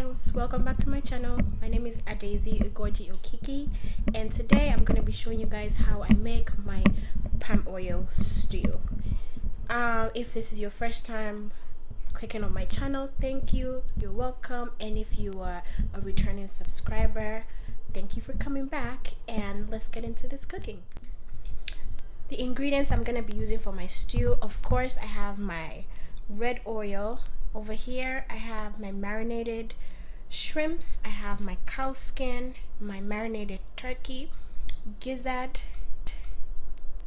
loves, welcome back to my channel. My name is Adaisy Ugoji Okiki, and today I'm going to be showing you guys how I make my palm oil stew. If this is your first time clicking on my channel, thank you, you're welcome. And if you are a returning subscriber, thank you for coming back, and let's get into this cooking. The ingredients I'm going to be using for my stew, of course, I have my red oil. Over here I have my marinated shrimps, I have my cow skin, my marinated turkey, gizzard,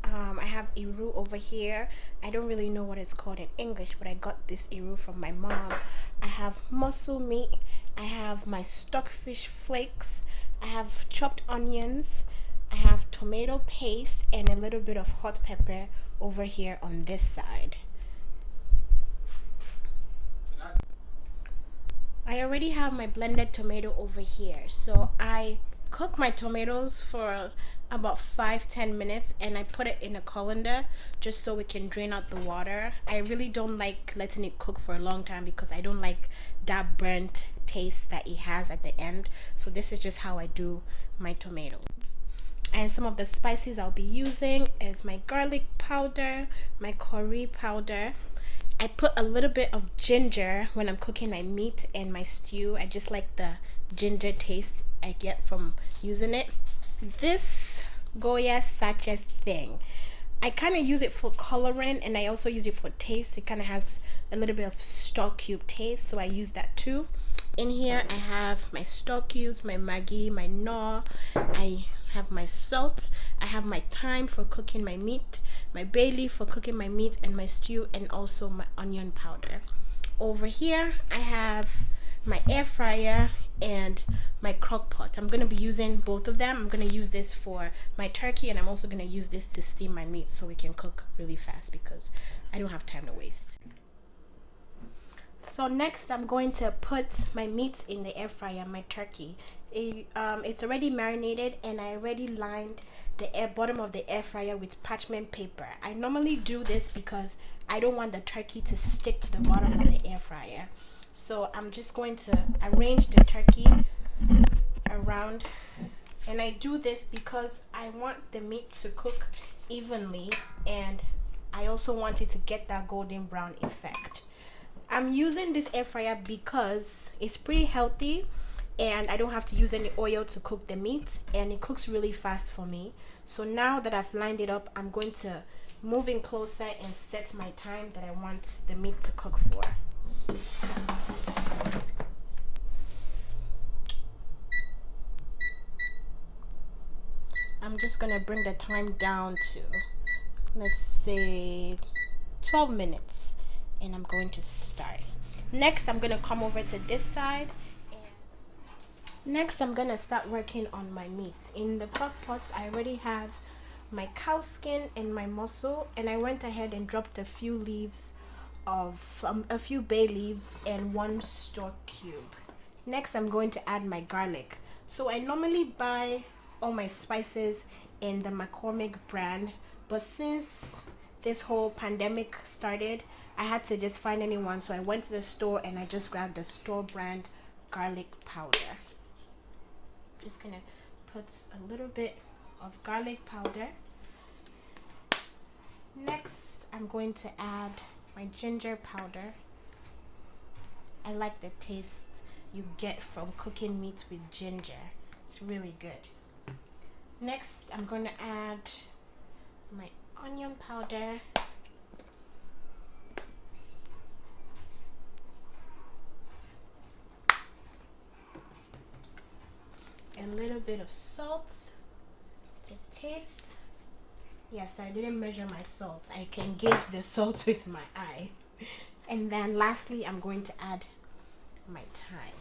I have iru over here. I don't really know what it's called in English, but I got this iru from my mom. I have mussel meat, I have my stockfish flakes, I have chopped onions, I have tomato paste, and a little bit of hot pepper over here on this side. I already have my blended tomato over here, so I cook my tomatoes for about 5-10 minutes and I put it in a colander just so we can drain out the water. I really don't like letting it cook for a long time because I don't like that burnt taste that it has at the end. So this is just how I do my tomato. And some of the spices I'll be using is my garlic powder, my curry powder. I put a little bit of ginger when I'm cooking my meat and my stew. I just like the ginger taste I get from using it. This Goya sachet thing, I kind of use it for coloring and I also use it for taste. It kind of has a little bit of stock cube taste, so I use that too. In here I have my stock cubes, my Maggi, my knorr, I have my salt, I have my thyme for cooking my meat, my bay leaf for cooking my meat and my stew, and also my onion powder. Over here I have my air fryer and my crock pot. I'm going to be using both of them. I'm going to use this for my turkey and I'm also going to use this to steam my meat so we can cook really fast because I don't have time to waste. So next I'm going to put my meat in the air fryer, my turkey. It's already marinated and I already lined the bottom of the air fryer with parchment paper. I normally do this because I don't want the turkey to stick to the bottom of the air fryer. So I'm just going to arrange the turkey around, and I do this because I want the meat to cook evenly and I also want it to get that golden brown effect. I'm using this air fryer because it's pretty healthy and I don't have to use any oil to cook the meat and it cooks really fast for me. So now that I've lined it up, I'm going to move in closer and set my time that I want the meat to cook for. I'm just gonna bring the time down to, let's say, 12 minutes and I'm going to start. Next I'm gonna come over to this side. Next I'm gonna start working on my meat. In the crock pot I already have my cow skin and my mussel, and I went ahead and dropped a few leaves of a few bay leaves and one stock cube. Next I'm going to add my garlic. So I normally buy all my spices in the McCormick brand, but since this whole pandemic started I had to just find anyone, so I went to the store and I just grabbed the store brand garlic powder. Just gonna put a little bit of garlic powder. Next I'm going to add my ginger powder. I like the taste you get from cooking meat with ginger. It's really good. Next I'm going to add my onion powder, a little bit of salt to taste. Yes, I didn't measure my salt. I can gauge the salt with my eye. And then lastly, I'm going to add my thyme.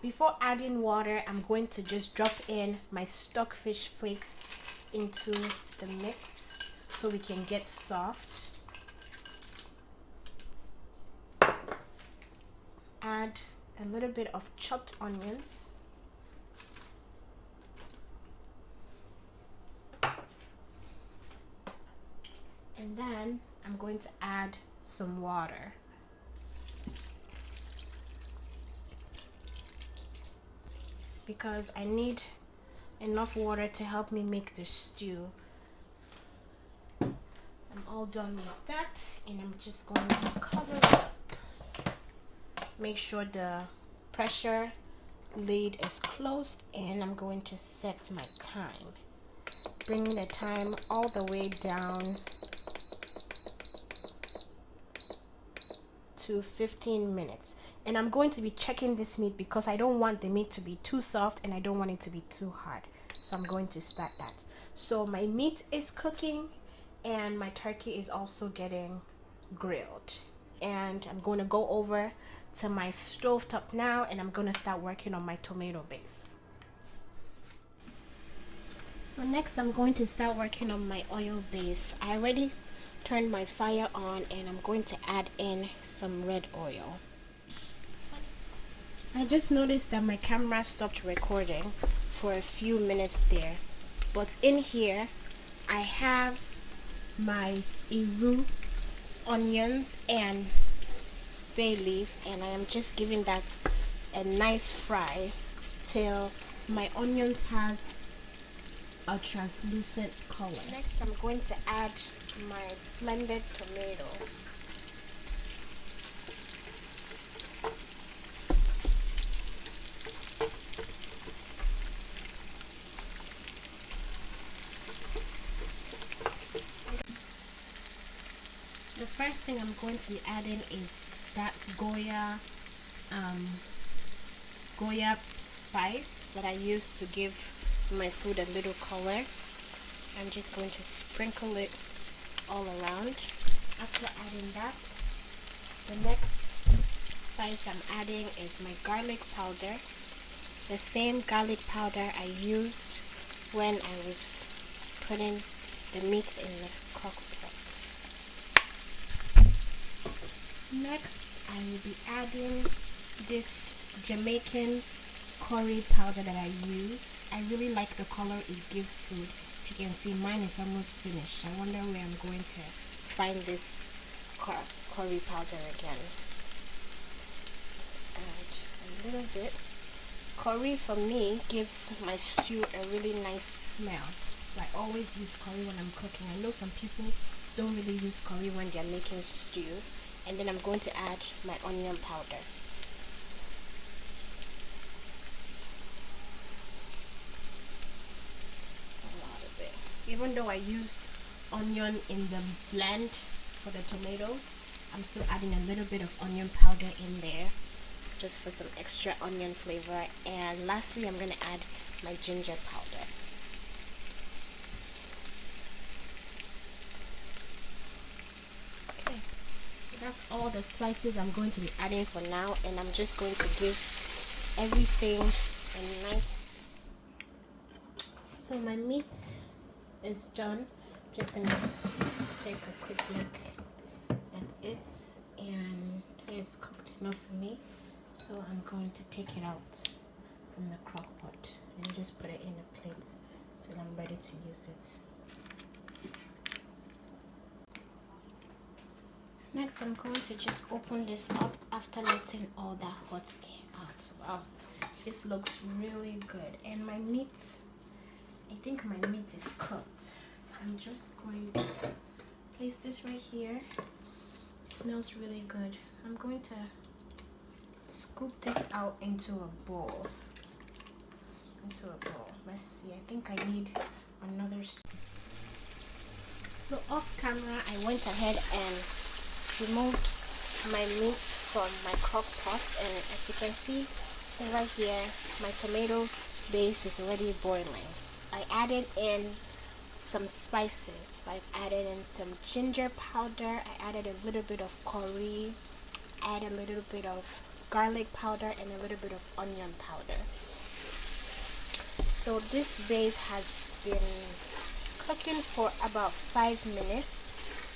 Before adding water, I'm going to just drop in my stockfish flakes into the mix so we can get soft. Add a little bit of chopped onions. And then I'm going to add some water. Because I need enough water to help me make the stew. I'm all done with that, and I'm just going to cover it up. Make sure the pressure lid is closed, and I'm going to set my time. Bring the time all the way down to 15 minutes. And I'm going to be checking this meat because I don't want the meat to be too soft and I don't want it to be too hard. So I'm going to start that. So my meat is cooking and my turkey is also getting grilled. And I'm going to go over to my stovetop now, and I'm going to start working on my tomato base. So next I'm going to start working on my oil base. I already turned my fire on, and I'm going to add in some red oil. I just noticed that my camera stopped recording for a few minutes there, but in here I have my iru, onions, and bay leaf, and I am just giving that a nice fry till my onions has a translucent color. Next I'm going to add my blended tomatoes. The first thing I'm going to be adding is that Goya spice that I use to give my food a little color. I'm just going to sprinkle it all around. After adding that, the next spice I'm adding is my garlic powder. The same garlic powder I used when I was putting the meat in the crock pot. Next, I will be adding this Jamaican curry powder that I use. I really like the color it gives food. As you can see, mine is almost finished. I wonder where I'm going to find this curry powder again. Just add a little bit. Curry for me gives my stew a really nice smell. So I always use curry when I'm cooking. I know some people don't really use curry when they're making stew. And then I'm going to add my onion powder. A lot of it. Even though I used onion in the blend for the tomatoes, I'm still adding a little bit of onion powder in there just for some extra onion flavor. And lastly, I'm going to add my ginger powder. That's all the spices I'm going to be adding for now, and I'm just going to give everything a nice. So my meat is done. Just gonna take a quick look at it, and it is cooked enough for me. So I'm going to take it out from the crock pot and just put it in a plate till I'm ready to use it. Next, I'm going to just open this up after letting all that hot air out. Wow, this looks really good. And my meat, I think my meat is cooked. I'm just going to place this right here. It smells really good. I'm going to scoop this out into a bowl. Let's see, I think I need another. So off camera, I went ahead and removed my meat from my crock pot, and as you can see right here, my tomato base is already boiling. I added in some spices. I've added in some ginger powder, I added a little bit of curry, add a little bit of garlic powder, and a little bit of onion powder. So this base has been cooking for about 5 minutes.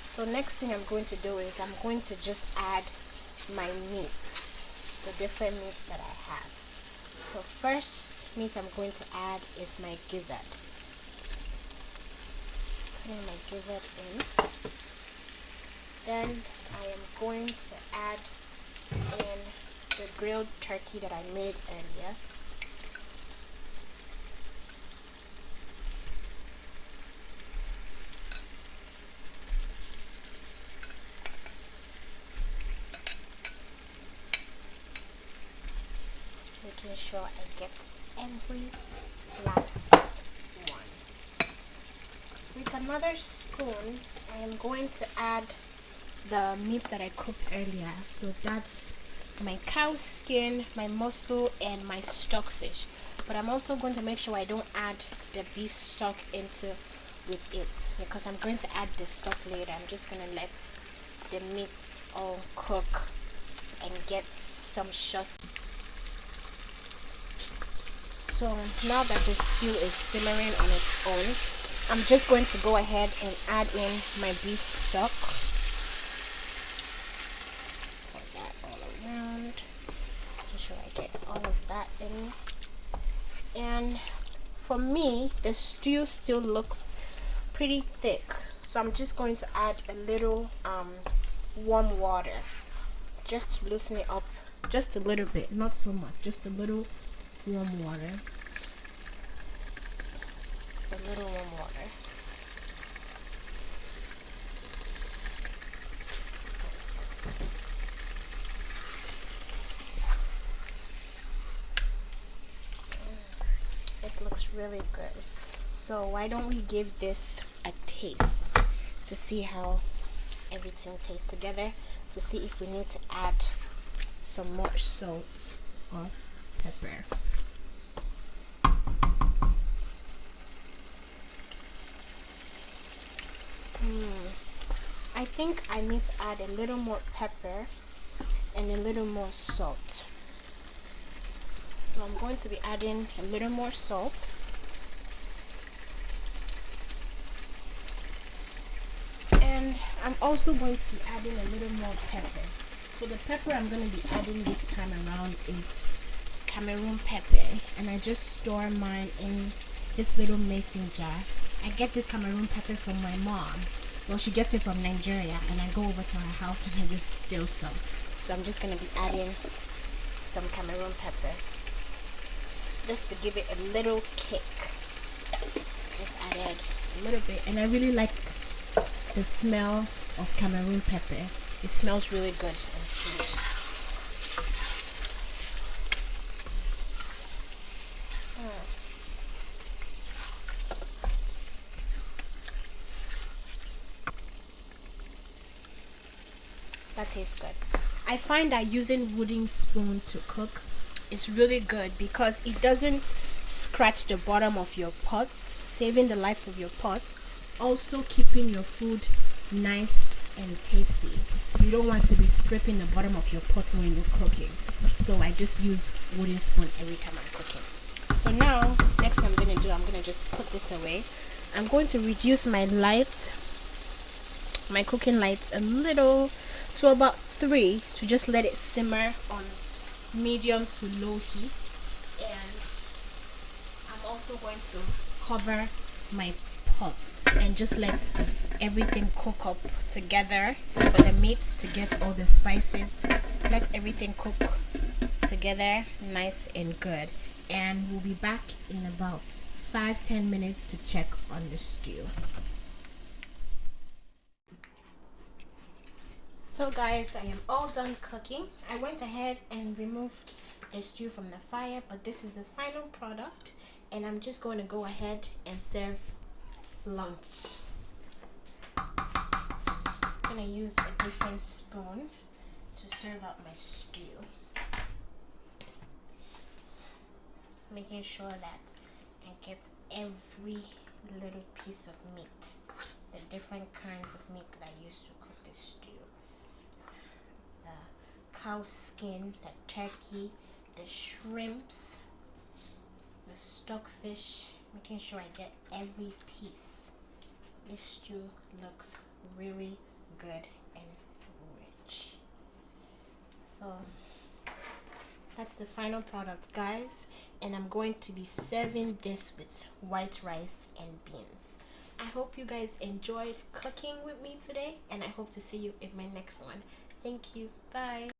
So next thing I'm going to do is I'm going to just add my meats, the different meats that I have. So first meat I'm going to add is my gizzard. Putting my gizzard in. Then I am going to add in the grilled turkey that I made earlier. Making sure I get every last one. With another spoon, I am going to add the meats that I cooked earlier. So that's my cow skin, my mussel, and my stockfish. But I'm also going to make sure I don't add the beef stock into with it, because I'm going to add the stock later. I'm just going to let the meats all cook and get some shots. So now that the stew is simmering on its own, I'm just going to go ahead and add in my beef stock. Pour that all around. Make sure I get all of that in. And for me, the stew still looks pretty thick, so I'm just going to add a little warm water just to loosen it up just a little bit, not so much, just a little warm water. It's a little warm water. This looks really good. So why don't we give this a taste to see how everything tastes together, to see if we need to add some more salt or pepper. I think I need to add a little more pepper and a little more salt. So I'm going to be adding a little more salt. And I'm also going to be adding a little more pepper. So the pepper I'm going to be adding this time around is Cameroon pepper. And I just store mine in this little mason jar. I get this Cameroon pepper from my mom. Well, she gets it from Nigeria, and I go over to her house and I just steal some. So I'm just going to be adding some Cameroon pepper, just to give it a little kick. Just added a little bit, and I really like the smell of Cameroon pepper. It smells really good in food. That tastes good. I find that using wooden spoon to cook is really good because it doesn't scratch the bottom of your pots, saving the life of your pot, also keeping your food nice and tasty. You don't want to be scraping the bottom of your pot when you're cooking. So I just use wooden spoon every time I'm cooking. So now, next thing I'm going to do, I'm going to just put this away. I'm going to reduce my cooking lights a little to about 3 to just let it simmer on medium to low heat. And I'm also going to cover my pot and just let everything cook up together for the meats to get all the spices. Let everything cook together nice and good, and we'll be back in about 5-10 minutes to check on the stew. So guys, I am all done cooking. I went ahead and removed the stew from the fire, but this is the final product, and I'm just going to go ahead and serve lunch. I'm going to use a different spoon to serve out my stew, making sure that I get every little piece of meat, the different kinds of meat that I used to cook this stew. The cow skin, the turkey, the shrimps, the stockfish, making sure I get every piece. This stew looks really good and rich. So that's the final product, guys, and I'm going to be serving this with white rice and beans. I hope you guys enjoyed cooking with me today, and I hope to see you in my next one. Thank you. Bye.